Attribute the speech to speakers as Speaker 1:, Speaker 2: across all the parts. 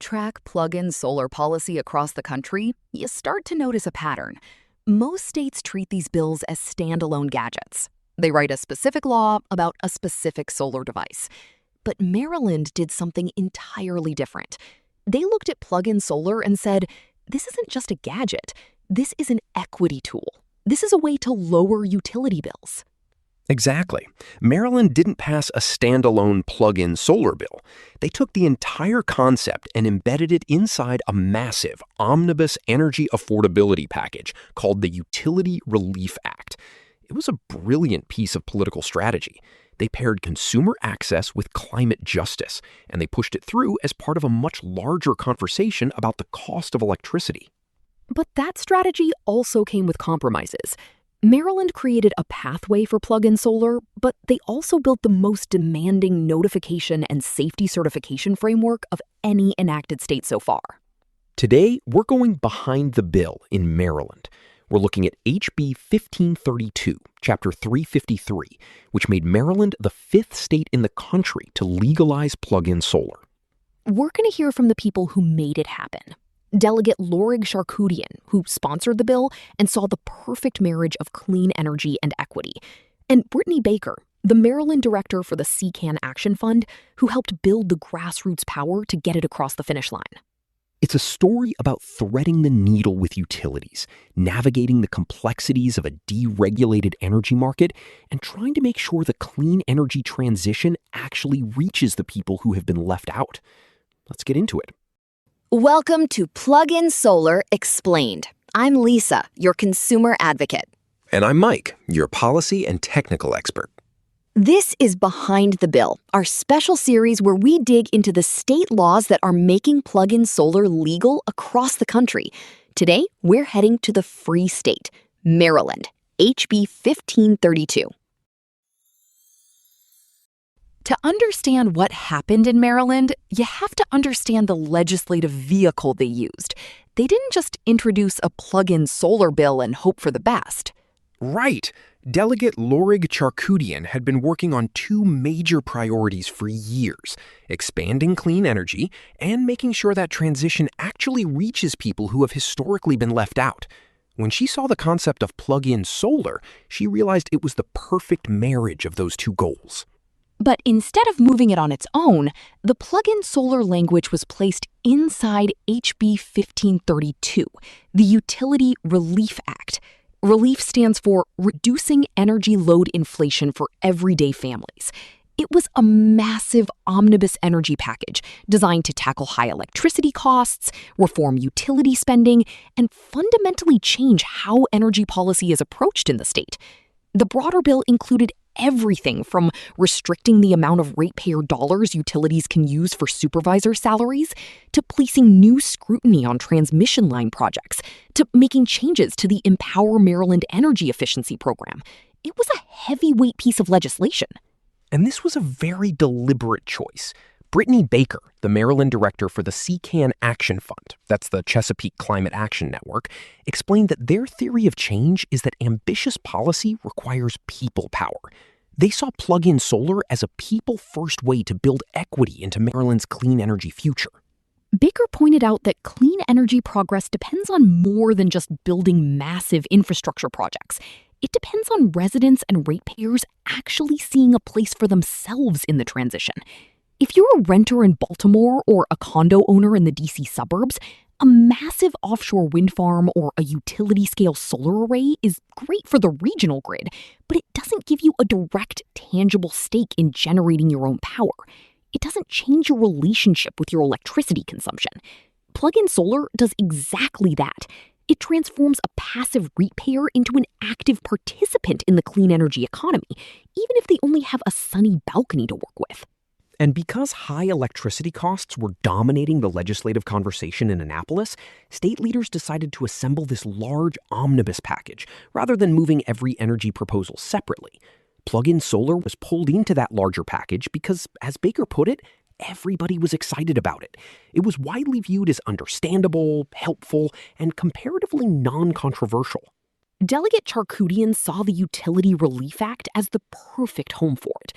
Speaker 1: track plug-in solar policy across the country, you start to notice a pattern. Most states treat these bills as standalone gadgets. They write a specific law about a specific solar device. But Maryland did something entirely different. They looked at plug-in solar and said, this isn't just a gadget. This is an equity tool. This is a way to lower utility bills.
Speaker 2: Exactly. Maryland didn't pass a standalone plug-in solar bill. They took the entire concept and embedded it inside a massive Omnibus energy affordability package called the Utility Relief Act. It was a brilliant piece of political strategy. They paired consumer access with climate justice, and they pushed it through as part of a much larger conversation about the cost of electricity.
Speaker 1: But that strategy also came with compromises. Maryland created a pathway for plug-in solar, but they also built the most demanding notification and safety certification framework of any enacted state so far.
Speaker 2: Today, we're going behind the bill in Maryland. We're looking at HB 1532, Chapter 353, which made Maryland the 5th state in the country to legalize plug-in solar.
Speaker 1: We're going to hear from the people who made it happen. Delegate Lorig Charkoudian, who sponsored the bill and saw the perfect marriage of clean energy and equity. And Brittany Baker, the Maryland director for the CCAN Action Fund, who helped build the grassroots power to get it across the finish line.
Speaker 2: It's a story about threading the needle with utilities, navigating the complexities of a deregulated energy market, and trying to make sure the clean energy transition actually reaches the people who have been left out. Let's get into it.
Speaker 3: Welcome to Plug-in Solar Explained. I'm Lisa, your consumer advocate.
Speaker 2: And I'm Mike, your policy and technical expert.
Speaker 3: This is Behind the Bill, our special series where we dig into the state laws that are making plug-in solar legal across the country. Today, we're heading to the Free State, Maryland, HB 1532.
Speaker 1: To understand what happened in Maryland, you have to understand the legislative vehicle they used. They didn't just introduce a plug-in solar bill and hope for the best.
Speaker 2: Right. Delegate Lorig Charkoudian had been working on two major priorities for years: expanding clean energy and making sure that transition actually reaches people who have historically been left out. When she saw the concept of plug-in solar, she realized it was the perfect marriage of those two goals.
Speaker 1: But instead of moving it on its own, the plug-in solar language was placed inside HB 1532, the Utility Relief Act. Relief stands for Reducing Energy Load Inflation for Everyday Families. It was a massive omnibus energy package designed to tackle high electricity costs, reform utility spending, and fundamentally change how energy policy is approached in the state. The broader bill included everything from restricting the amount of ratepayer dollars utilities can use for supervisor salaries, to placing new scrutiny on transmission line projects, to making changes to the Empower Maryland Energy Efficiency Program. It was a heavyweight piece of legislation.
Speaker 2: And this was a very deliberate choice. Brittany Baker, the Maryland director for the CCAN Action Fund, that's the Chesapeake Climate Action Network, explained that their theory of change is that ambitious policy requires people power. They saw plug-in solar as a people-first way to build equity into Maryland's clean energy future.
Speaker 1: Baker pointed out that clean energy progress depends on more than just building massive infrastructure projects. It depends on residents and ratepayers actually seeing a place for themselves in the transition. If you're a renter in Baltimore or a condo owner in the DC suburbs, a massive offshore wind farm or a utility-scale solar array is great for the regional grid, but it doesn't give you a direct, tangible stake in generating your own power. It doesn't change your relationship with your electricity consumption. Plug-in solar does exactly that. It transforms a passive ratepayer into an active participant in the clean energy economy, even if they only have a sunny balcony to work with.
Speaker 2: And because high electricity costs were dominating the legislative conversation in Annapolis, state leaders decided to assemble this large omnibus package rather than moving every energy proposal separately. Plug-in solar was pulled into that larger package because, as Baker put it, everybody was excited about it. It was widely viewed as understandable, helpful, and comparatively non-controversial.
Speaker 1: Delegate Charkoudian saw the Utility Relief Act as the perfect home for it.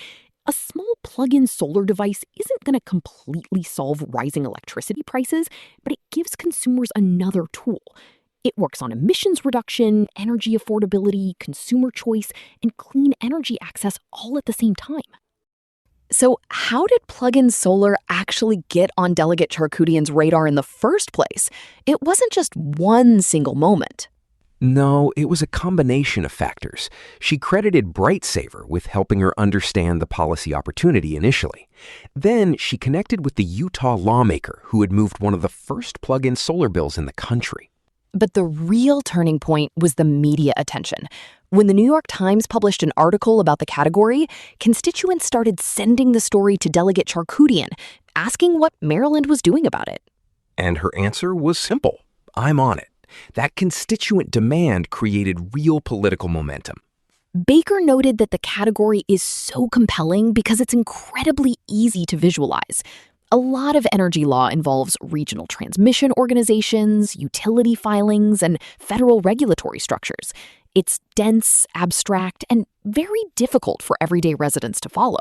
Speaker 1: A small plug-in solar device isn't going to completely solve rising electricity prices, but it gives consumers another tool. It works on emissions reduction, energy affordability, consumer choice, and clean energy access all at the same time. So, how did plug-in solar actually get on Delegate Charkoudian's radar in the first place? It wasn't just one single moment.
Speaker 2: No, it was a combination of factors. She credited Brightsaver with helping her understand the policy opportunity initially. Then she connected with the Utah lawmaker who had moved one of the first plug-in solar bills in the country.
Speaker 1: But the real turning point was the media attention. When the New York Times published an article about the category, constituents started sending the story to Delegate Charkoudian, asking what Maryland was doing about it.
Speaker 2: And her answer was simple: I'm on it. That constituent demand created real political momentum.
Speaker 1: Baker noted that the category is so compelling because it's incredibly easy to visualize. A lot of energy law involves regional transmission organizations, utility filings, and federal regulatory structures. It's dense, abstract, and very difficult for everyday residents to follow.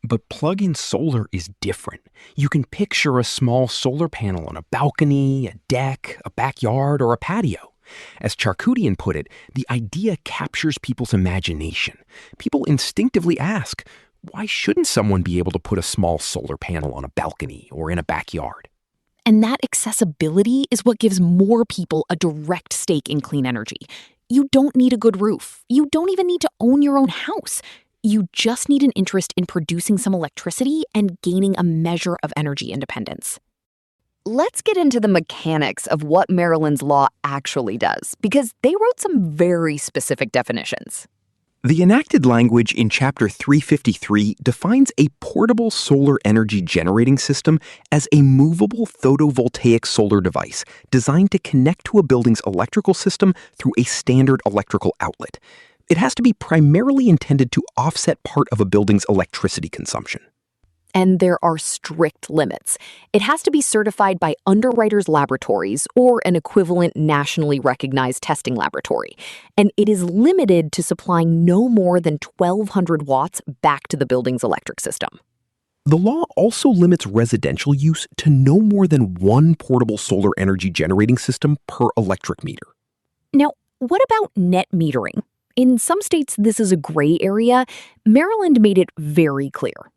Speaker 2: But plug-in solar is different. You can picture a small solar panel on a balcony, a deck, a backyard, or a patio. As Charkoudian put it, the idea captures people's imagination. People instinctively ask, why shouldn't someone be able to put a small solar panel on a balcony or in a backyard?
Speaker 1: And that accessibility is what gives more people a direct stake in clean energy. You don't need a good roof. You don't even need to own your own house. You just need an interest in producing some electricity and gaining a measure of energy independence.
Speaker 3: Let's get into the mechanics of what Maryland's law actually does, because they wrote some very specific definitions.
Speaker 2: The enacted language in Chapter 353 defines a portable solar energy generating system as a movable photovoltaic solar device designed to connect to a building's electrical system through a standard electrical outlet. It has to be primarily intended to offset part of a building's electricity consumption.
Speaker 3: And there are strict limits. It has to be certified by Underwriters Laboratories or an equivalent nationally recognized testing laboratory. And it is limited to supplying no more than 1,200 watts back to the building's electric system.
Speaker 2: The law also limits residential use to no more than one portable solar energy generating system per electric meter.
Speaker 1: Now, what about net metering? In some states, this is a gray area. Maryland made it very clear.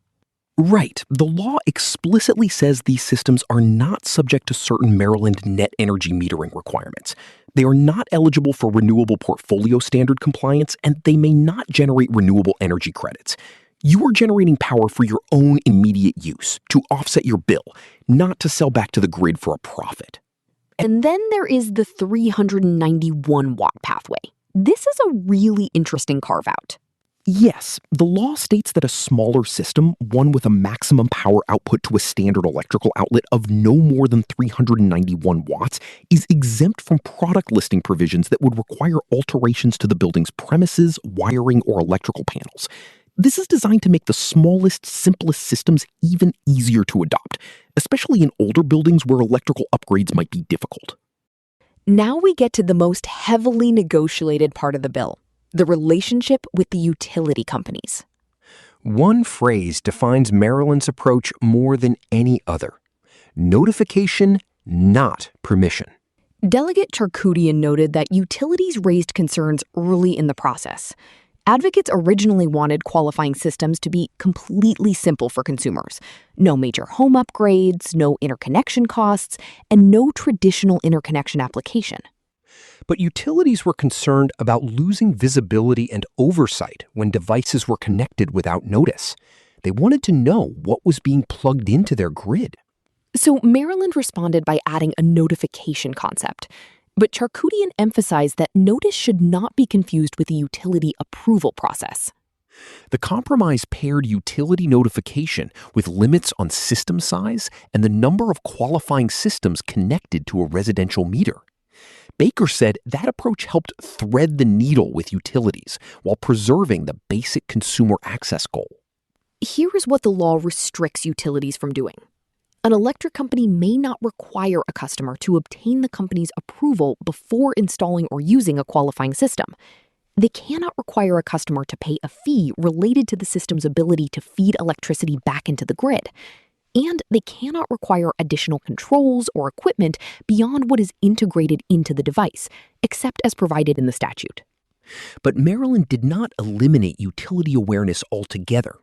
Speaker 2: Right. The law explicitly says these systems are not subject to certain Maryland net energy metering requirements. They are not eligible for renewable portfolio standard compliance, and they may not generate renewable energy credits. You are generating power for your own immediate use, to offset your bill, not to sell back to the grid for a profit.
Speaker 3: And then there is the 391-watt pathway. This is a really interesting carve-out.
Speaker 2: Yes, the law states that a smaller system, one with a maximum power output to a standard electrical outlet of no more than 391 watts, is exempt from product listing provisions that would require alterations to the building's premises, wiring, or electrical panels. This is designed to make the smallest, simplest systems even easier to adopt, especially in older buildings where electrical upgrades might be difficult.
Speaker 3: Now we get to the most heavily negotiated part of the bill, the relationship with the utility companies.
Speaker 2: One phrase defines Maryland's approach more than any other: notification, not permission.
Speaker 3: Delegate Charkoudian noted that utilities raised concerns early in the process. Advocates originally wanted qualifying systems to be completely simple for consumers. No major home upgrades, no interconnection costs, and no traditional interconnection application.
Speaker 2: But utilities were concerned about losing visibility and oversight when devices were connected without notice. They wanted to know what was being plugged into their grid.
Speaker 3: So Maryland responded by adding a notification concept. But Charkoudian emphasized that notice should not be confused with the utility approval process.
Speaker 2: The compromise paired utility notification with limits on system size and the number of qualifying systems connected to a residential meter. Baker said that approach helped thread the needle with utilities while preserving the basic consumer access goal.
Speaker 3: Here is what the law restricts utilities from doing. An electric company may not require a customer to obtain the company's approval before installing or using a qualifying system.
Speaker 1: They cannot require a customer to pay a fee related to the system's ability to feed electricity back into the grid. And they cannot require additional controls or equipment beyond what is integrated into the device, except as provided in the statute.
Speaker 2: But Maryland did not eliminate utility awareness altogether.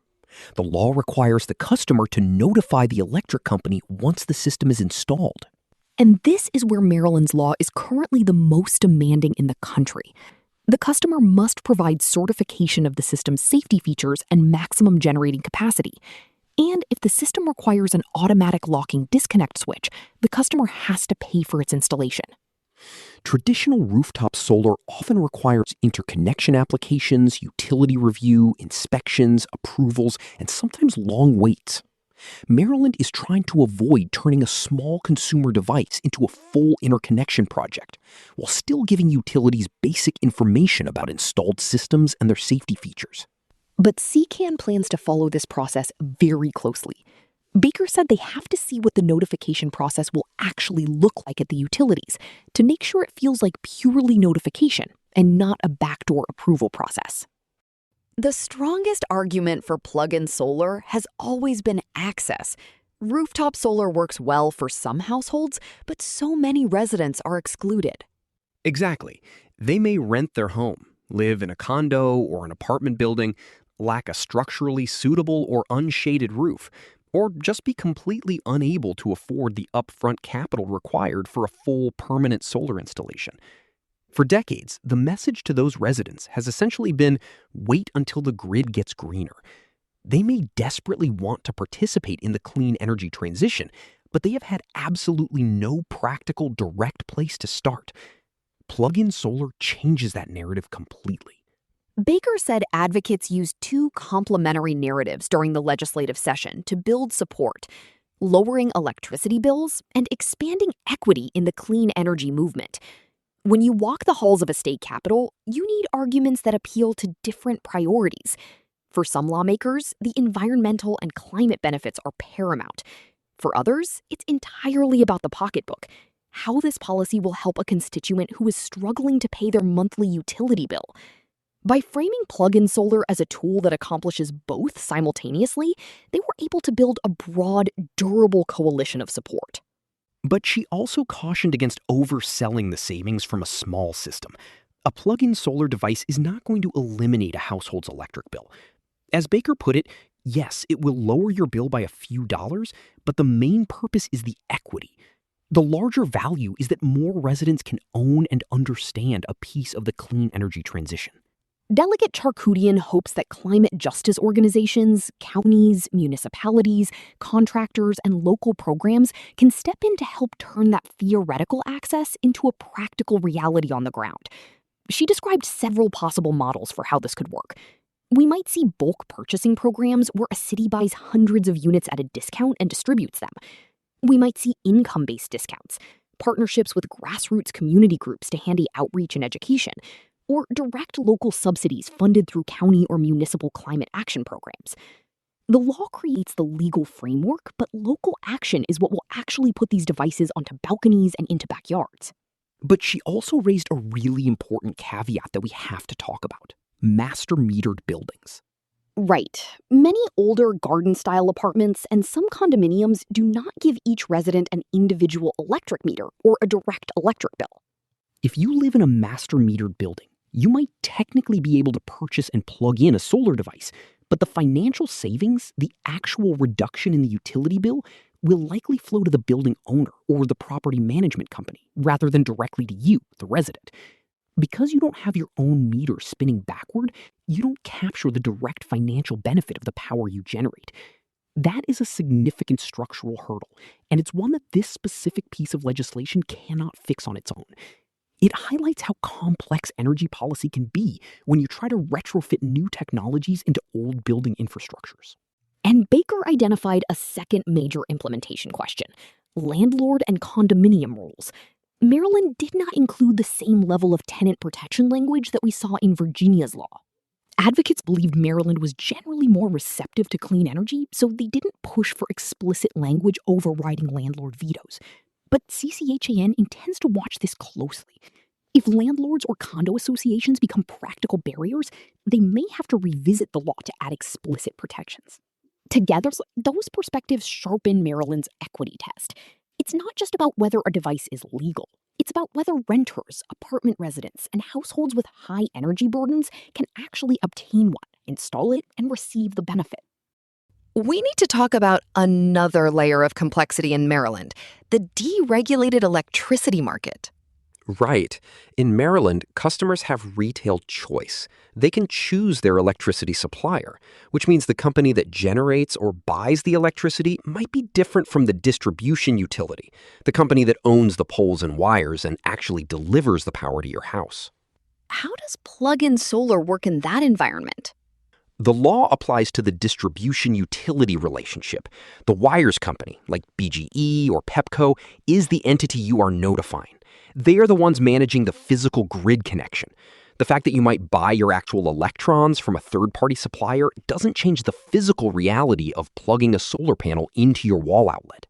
Speaker 2: The law requires the customer to notify the electric company once the system is installed.
Speaker 1: And this is where Maryland's law is currently the most demanding in the country. The customer must provide certification of the system's safety features and maximum generating capacity. And if the system requires an automatic locking disconnect switch, the customer has to pay for its installation.
Speaker 2: Traditional rooftop solar often requires interconnection applications, utility review, inspections, approvals, and sometimes long waits. Maryland is trying to avoid turning a small consumer device into a full interconnection project, while still giving utilities basic information about installed systems and their safety features.
Speaker 1: But CCAN plans to follow this process very closely. Baker said they have to see what the notification process will actually look like at the utilities to make sure it feels like purely notification and not a backdoor approval process. The strongest argument for plug-in solar has always been access. Rooftop solar works well for some households, but so many residents are excluded.
Speaker 2: Exactly. They may rent their home, live in a condo or an apartment building, lack a structurally suitable or unshaded roof, or just be completely unable to afford the upfront capital required for a full permanent solar installation. For decades, the message to those residents has essentially been, wait until the grid gets greener. They may desperately want to participate in the clean energy transition, but they have had absolutely no practical direct place to start. Plug-in solar changes that narrative completely.
Speaker 1: Baker said advocates used two complementary narratives during the legislative session to build support: lowering electricity bills and expanding equity in the clean energy movement. When you walk the halls of a state capitol, you need arguments that appeal to different priorities. For some lawmakers, the environmental and climate benefits are paramount. For others, it's entirely about the pocketbook, how this policy will help a constituent who is struggling to pay their monthly utility bill. By framing plug-in solar as a tool that accomplishes both simultaneously, they were able to build a broad, durable coalition of support.
Speaker 2: But she also cautioned against overselling the savings from a small system. A plug-in solar device is not going to eliminate a household's electric bill. As Baker put it, yes, it will lower your bill by a few dollars, but the main purpose is the equity. The larger value is that more residents can own and understand a piece of the clean energy transition.
Speaker 1: Delegate Charkoudian hopes that climate justice organizations, counties, municipalities, contractors, and local programs can step in to help turn that theoretical access into a practical reality on the ground. She described several possible models for how this could work. We might see bulk purchasing programs where a city buys hundreds of units at a discount and distributes them. We might see income-based discounts, partnerships with grassroots community groups to handle outreach and education, or direct local subsidies funded through county or municipal climate action programs. The law creates the legal framework, but local action is what will actually put these devices onto balconies and into backyards.
Speaker 2: But she also raised a really important caveat that we have to talk about: master metered buildings.
Speaker 1: Right. Many older garden-style apartments and some condominiums do not give each resident an individual electric meter or a direct electric bill.
Speaker 2: If you live in a master metered building, you might technically be able to purchase and plug in a solar device, but the financial savings, the actual reduction in the utility bill, will likely flow to the building owner or the property management company rather than directly to you, the resident. Because you don't have your own meter spinning backward, you don't capture the direct financial benefit of the power you generate. That is a significant structural hurdle, and it's one that this specific piece of legislation cannot fix on its own. It highlights how complex energy policy can be when you try to retrofit new technologies into old building infrastructures.
Speaker 1: And Baker identified a second major implementation question: landlord and condominium rules. Maryland did not include the same level of tenant protection language that we saw in Virginia's law. Advocates believed Maryland was generally more receptive to clean energy, so they didn't push for explicit language overriding landlord vetoes. But CCHAN intends to watch this closely.
Speaker 4: If landlords or condo associations become practical barriers, they may have to revisit the law to add explicit protections. Together, those perspectives sharpen Maryland's equity test. It's not just about whether a device is legal. It's about whether renters, apartment residents, and households with high energy burdens can actually obtain one, install it, and receive the benefit.
Speaker 1: We need to talk about another layer of complexity in Maryland, the deregulated electricity market.
Speaker 2: Right. In Maryland, customers have retail choice. They can choose their electricity supplier, which means the company that generates or buys the electricity might be different from the distribution utility, the company that owns the poles and wires and actually delivers the power to your house.
Speaker 3: How does plug-in solar work in that environment?
Speaker 2: The law applies to the distribution utility relationship. The wires company, like BGE or Pepco, is the entity you are notifying. They are the ones managing the physical grid connection. The fact that you might buy your actual electrons from a third-party supplier doesn't change the physical reality of plugging a solar panel into your wall outlet.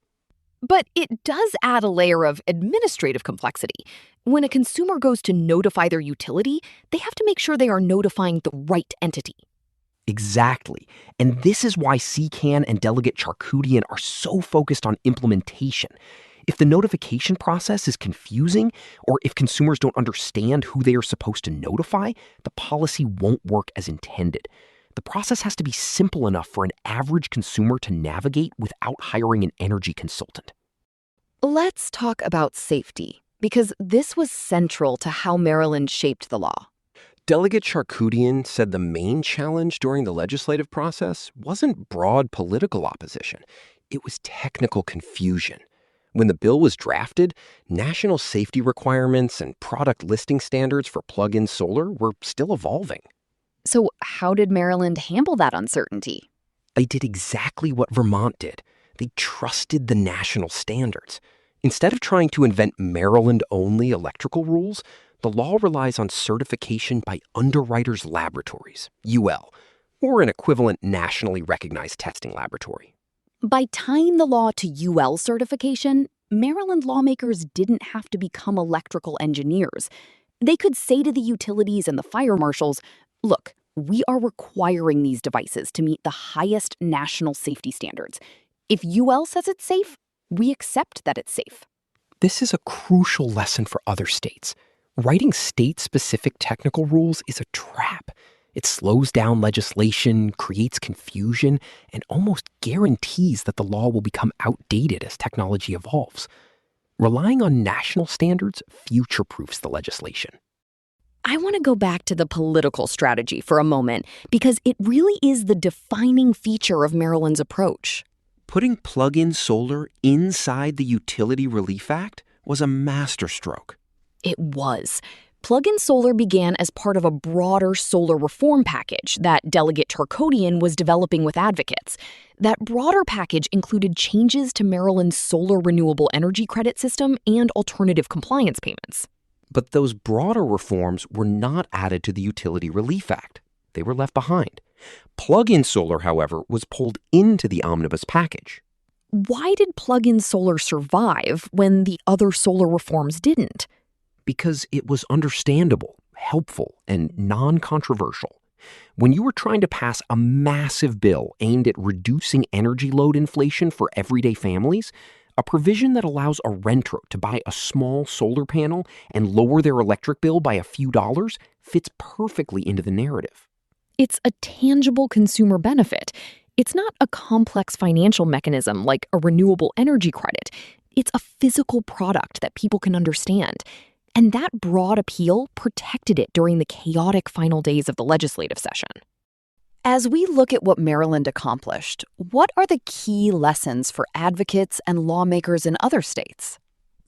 Speaker 1: But it does add a layer of administrative complexity. When a consumer goes to notify their utility, they have to make sure they are notifying the right entity.
Speaker 2: Exactly. And this is why CCAN and Delegate Charkoudian are so focused on implementation. If the notification process is confusing, or if consumers don't understand who they are supposed to notify, the policy won't work as intended. The process has to be simple enough for an average consumer to navigate without hiring an energy consultant.
Speaker 1: Let's talk about safety, because this was central to how Maryland shaped the law.
Speaker 2: Delegate Charkoudian said the main challenge during the legislative process wasn't broad political opposition. It was technical confusion. When the bill was drafted, national safety requirements and product listing standards for plug-in solar were still evolving.
Speaker 3: So how did Maryland handle that uncertainty?
Speaker 2: They did exactly what Vermont did. They trusted the national standards. Instead of trying to invent Maryland-only electrical rules, the law relies on certification by Underwriters Laboratories, UL, or an equivalent nationally recognized testing laboratory.
Speaker 3: By tying the law to UL certification, Maryland lawmakers didn't have to become electrical engineers. They could say to the utilities and the fire marshals, look, we are requiring these devices to meet the highest national safety standards. If UL says it's safe, we accept that it's safe.
Speaker 2: This is a crucial lesson for other states. Writing state-specific technical rules is a trap. It slows down legislation, creates confusion, and almost guarantees that the law will become outdated as technology evolves. Relying on national standards future-proofs the legislation.
Speaker 3: I want to go back to the political strategy for a moment, because it really is the defining feature of Maryland's approach.
Speaker 2: Putting plug-in solar inside the Utility Relief Act was a masterstroke.
Speaker 3: It was. Plug-in solar began as part of a broader solar reform package that Delegate Charkoudian was developing with advocates. That broader package included changes to Maryland's solar renewable energy credit system and alternative compliance payments.
Speaker 2: But those broader reforms were not added to the Utility Relief Act. They were left behind. Plug-in solar, however, was pulled into the Omnibus package.
Speaker 3: Why did plug-in solar survive when the other solar reforms didn't?
Speaker 2: Because it was understandable, helpful, and non-controversial. When you were trying to pass a massive bill aimed at reducing energy load inflation for everyday families, a provision that allows a renter to buy a small solar panel and lower their electric bill by a few dollars fits perfectly into the narrative.
Speaker 1: It's a tangible consumer benefit. It's not a complex financial mechanism like a renewable energy credit. It's a physical product that people can understand. And that broad appeal protected it during the chaotic final days of the legislative session. As we look at what Maryland accomplished, what are the key lessons for advocates and lawmakers in other states?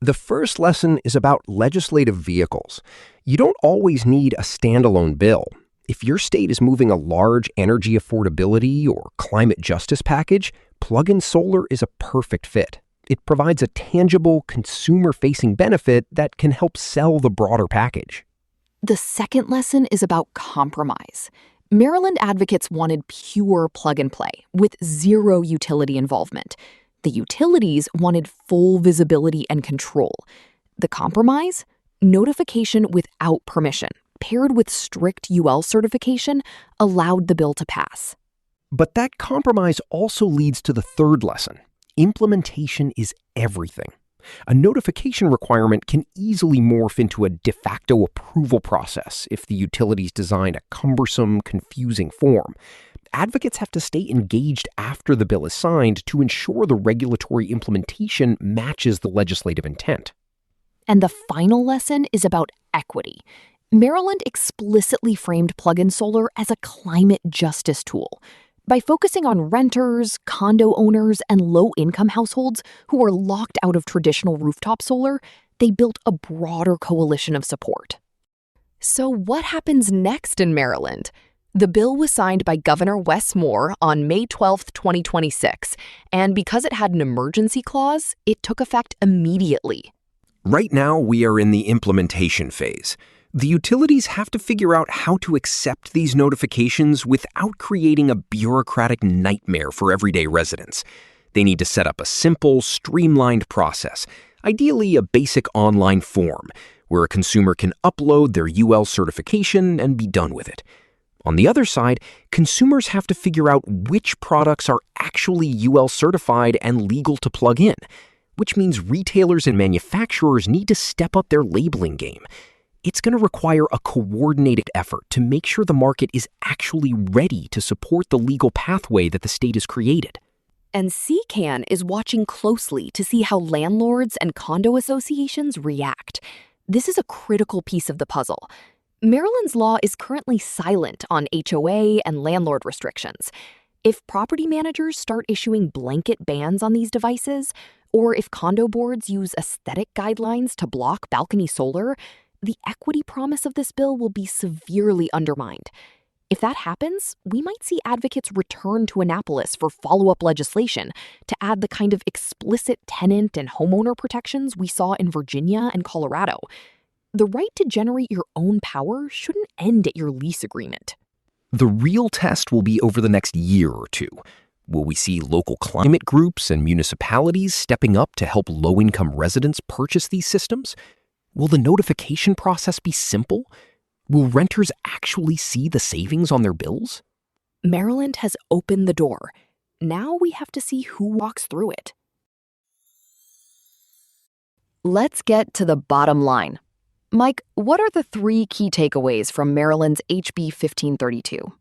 Speaker 2: The first lesson is about legislative vehicles. You don't always need a standalone bill. If your state is moving a large energy affordability or climate justice package, plug-in solar is a perfect fit. It provides a tangible, consumer-facing benefit that can help sell the broader package.
Speaker 1: The second lesson is about compromise. Maryland advocates wanted pure plug-and-play with zero utility involvement. The utilities wanted full visibility and control. The compromise? Notification without permission, paired with strict UL certification, allowed the bill to pass.
Speaker 2: But that compromise also leads to the third lesson. Implementation is everything. A notification requirement can easily morph into a de facto approval process if the utilities design a cumbersome, confusing form. Advocates have to stay engaged after the bill is signed to ensure the regulatory implementation matches the legislative intent.
Speaker 1: And the final lesson is about equity. Maryland explicitly framed plug-in solar as a climate justice tool. By focusing on renters, condo owners, and low-income households who are locked out of traditional rooftop solar, they built a broader coalition of support. So what happens next in Maryland? The bill was signed by Governor Wes Moore on May 12, 2026, and because it had an emergency clause, it took effect immediately.
Speaker 2: Right now, we are in the implementation phase. The utilities have to figure out how to accept these notifications without creating a bureaucratic nightmare for everyday residents. They need to set up a simple, streamlined process, ideally a basic online form, where a consumer can upload their UL certification and be done with it. On the other side, consumers have to figure out which products are actually UL certified and legal to plug in, which means retailers and manufacturers need to step up their labeling game. It's going to require a coordinated effort to make sure the market is actually ready to support the legal pathway that the state has created.
Speaker 1: And CCAN is watching closely to see how landlords and condo associations react. This is a critical piece of the puzzle. Maryland's law is currently silent on HOA and landlord restrictions. If property managers start issuing blanket bans on these devices, or if condo boards use aesthetic guidelines to block balcony solar, the equity promise of this bill will be severely undermined. If that happens, we might see advocates return to Annapolis for follow-up legislation to add the kind of explicit tenant and homeowner protections we saw in Virginia and Colorado. The right to generate your own power shouldn't end at your lease agreement.
Speaker 2: The real test will be over the next year or two. Will we see local climate groups and municipalities stepping up to help low-income residents purchase these systems? Will the notification process be simple? Will renters actually see the savings on their bills?
Speaker 1: Maryland has opened the door. Now we have to see who walks through it.
Speaker 3: Let's get to the bottom line. Mike, what are the 3 key takeaways from Maryland's HB 1532?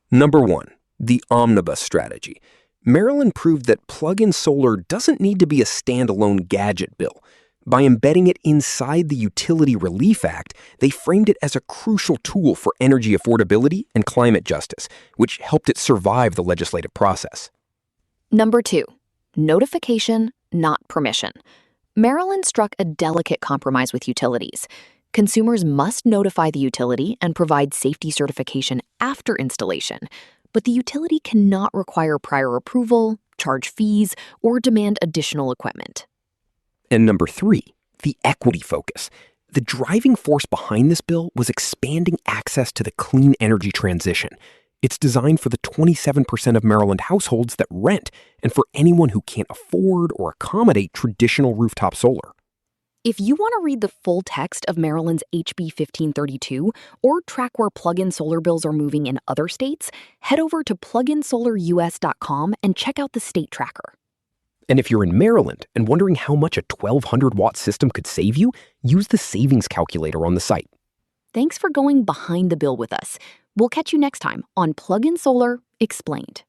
Speaker 2: Number 1, the Omnibus strategy. Maryland proved that plug-in solar doesn't need to be a standalone gadget bill. By embedding it inside the Utility Relief Act, they framed it as a crucial tool for energy affordability and climate justice, which helped it survive the legislative process.
Speaker 3: Number 2, notification, not permission. Maryland struck a delicate compromise with utilities. Consumers must notify the utility and provide safety certification after installation, but the utility cannot require prior approval, charge fees, or demand additional equipment.
Speaker 2: And number 3, the equity focus. The driving force behind this bill was expanding access to the clean energy transition. It's designed for the 27% of Maryland households that rent and for anyone who can't afford or accommodate traditional rooftop solar.
Speaker 1: If you want to read the full text of Maryland's HB 1532 or track where plug-in solar bills are moving in other states, head over to pluginsolarus.com and check out the state tracker.
Speaker 2: And if you're in Maryland and wondering how much a 1,200-watt system could save you, use the savings calculator on the site.
Speaker 1: Thanks for going behind the bill with us. We'll catch you next time on Plug-in Solar Explained.